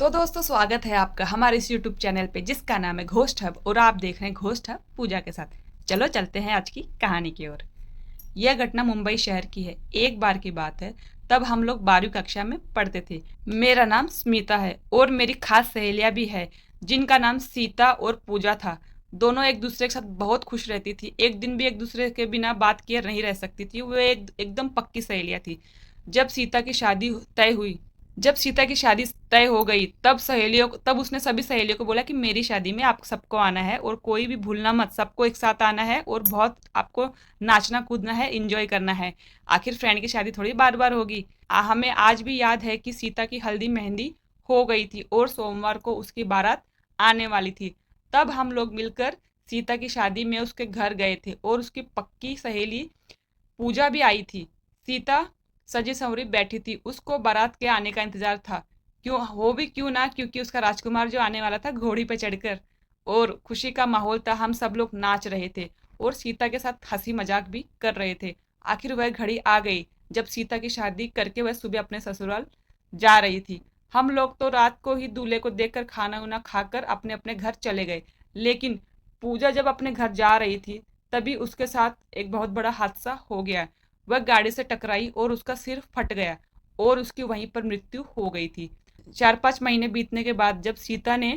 तो दोस्तों स्वागत है आपका हमारे इस YouTube चैनल पे जिसका नाम है घोस्ट हब और आप देख रहे हैं घोस्ट हब पूजा के साथ। चलो चलते हैं आज की कहानी की ओर। यह घटना मुंबई शहर की है। एक बार की बात है, तब हम लोग 12वीं कक्षा में पढ़ते थे। मेरा नाम स्मिता है और मेरी खास सहेलियां भी है जिनका नाम सीता और पूजा था। दोनों एक दूसरे के साथ बहुत खुश रहती थी। एक दिन भी एक दूसरे के बिना बात किए नहीं रह सकती थी। वो एकदम पक्की सहेलियां थी। जब सीता की शादी तय हुई जब सीता की शादी तय हो गई तब उसने सभी सहेलियों को बोला कि मेरी शादी में आप सबको आना है और कोई भी भूलना मत, सबको एक साथ आना है और बहुत आपको नाचना कूदना है, एंजॉय करना है। आखिर फ्रेंड की शादी थोड़ी बार बार होगी। हमें आज भी याद है कि सीता की हल्दी मेहंदी हो गई थी और सोमवार को उसकी बारात आने वाली थी। तब हम लोग मिलकर सीता की शादी में उसके घर गए थे और उसकी पक्की सहेली पूजा भी आई थी। सीता सजी संवरी बैठी थी। उसको बारात के आने का इंतजार था। क्यों ना, क्योंकि उसका राजकुमार जो आने वाला था घोड़ी पे चढ़कर। और खुशी का माहौल था। हम सब लोग नाच रहे थे और सीता के साथ हंसी मजाक भी कर रहे थे। आखिर वह घड़ी आ गई जब सीता की शादी करके वह सुबह अपने ससुराल जा रही थी। हम लोग तो रात को ही दूल्हे को देखकर खाना वाना खाकर अपने अपने घर चले गए। लेकिन पूजा जब अपने घर जा रही थी तभी उसके साथ एक बहुत बड़ा हादसा हो गया। वह गाड़ी से टकराई और उसका सिर फट गया और उसकी वहीं पर मृत्यु हो गई थी। 4-5 महीने बीतने के बाद जब सीता ने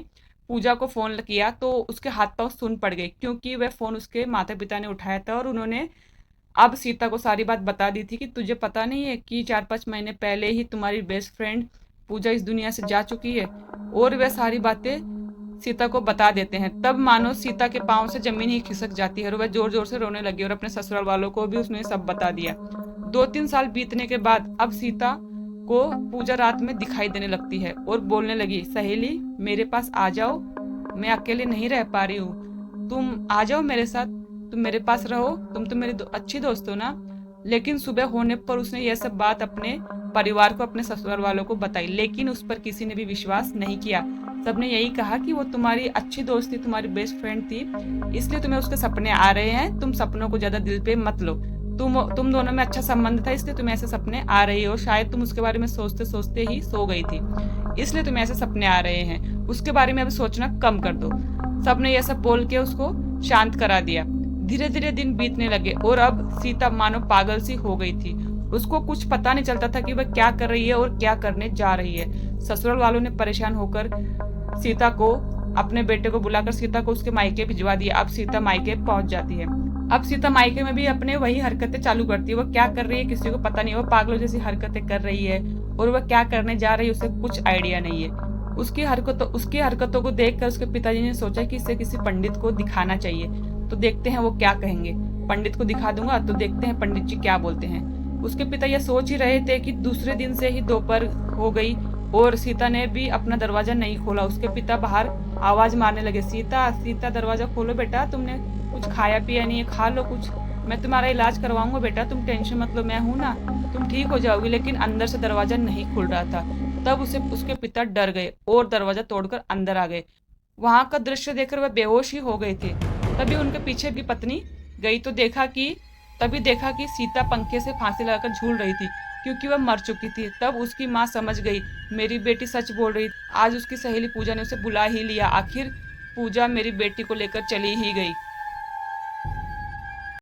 पूजा को फोन किया तो उसके हाथ पांव सुन पड़ गए, क्योंकि वह फोन उसके माता पिता ने उठाया था और उन्होंने अब सीता को सारी बात बता दी थी कि तुझे पता नहीं है कि 4-5 महीने पहले ही तुम्हारी बेस्ट फ्रेंड पूजा इस दुनिया से जा चुकी है। और वह सारी बातें सीता को बता देते हैं। तब मानो सीता के पांव से जमीन ही खिसक जाती है और वह जोर जोर से रोने लगी और अपने ससुराल वालों को भी उसने सब बता दिया। 2-3 साल बीतने के बाद अब सीता को पूजा रात में दिखाई देने लगती है और बोलने लगी, सहेली मेरे पास आ जाओ, मैं अकेले नहीं रह पा रही हूँ, तुम आ जाओ मेरे साथ, तुम मेरे पास रहो, तुम तो मेरी अच्छी दोस्त हो ना। लेकिन सुबह होने पर उसने यह सब बात अपने परिवार को, अपने ससुराल वालों को बताई, लेकिन उस पर किसी ने भी विश्वास नहीं किया। सबने यही कहा कि वो तुम्हारी अच्छी दोस्त थी, तुम्हारी बेस्ट फ्रेंड थी, इसलिए तुम्हें उसके सपने आ रहे हैं, तुम सपनों को ज्यादा दिल पे मत लो। तुम दोनों में अच्छा संबंध था इसलिए तुम्हें ऐसे सपने आ रही हो। शायद तुम उसके बारे में सोचते सोचते ही सो गई थी, इसलिए तुम्हें ऐसे सपने आ रहे हैं। उसके बारे में अब सोचना कम कर दो। सबने यह सब बोल के उसको शांत करा दिया। धीरे धीरे दिन बीतने लगे और अब सीता मानो पागल सी हो गई थी। उसको कुछ पता नहीं चलता था कि वह क्या कर रही है और क्या करने जा रही है। ससुराल वालों ने परेशान होकर सीता को, अपने बेटे को बुलाकर सीता को उसके मायके भिजवा दिया। अब सीता मायके पहुंच जाती है। अब सीता मायके में भी अपने वही हरकतें चालू करती है। वह क्या कर रही है किसी को पता नहीं। वह पागलों जैसी हरकतें कर रही है और वह क्या करने जा रही है उसे कुछ आइडिया नहीं है। उसकी हरकतों को देखकर उसके पिताजी ने सोचा कि इसे किसी पंडित को दिखाना चाहिए। तो देखते हैं वो क्या कहेंगे। पंडित को दिखा दूंगा तो देखते हैं पंडित जी क्या बोलते हैं। उसके पिता यह सोच ही रहे थे कि दूसरे दिन से ही दोपहर हो गई और सीता ने भी अपना दरवाजा नहीं खोला। उसके पिता बाहर आवाज मारने लगे, सीता सीता दरवाजा खोलो बेटा, तुमने कुछ खाया पिया नहीं है, खा लो कुछ, मैं तुम्हारा इलाज करवाऊंगा बेटा, तुम टेंशन मत लो, मैं हूं ना, तुम ठीक हो जाओगी। लेकिन अंदर से दरवाजा नहीं खुल रहा था। तब उसके पिता डर गए और दरवाजा तोड़कर अंदर आ गए। वहां का दृश्य देखकर वह बेहोश ही हो गए थे। तभी उनके पीछे की पत्नी गई तो देखा कि सीता पंखे से फांसी लगाकर झूल रही थी, क्योंकि वह मर चुकी थी। तब उसकी माँ समझ गई मेरी बेटी सच बोल रही। आज उसकी सहेली पूजा ने उसे बुला ही लिया। आखिर पूजा मेरी बेटी को लेकर चली ही गई।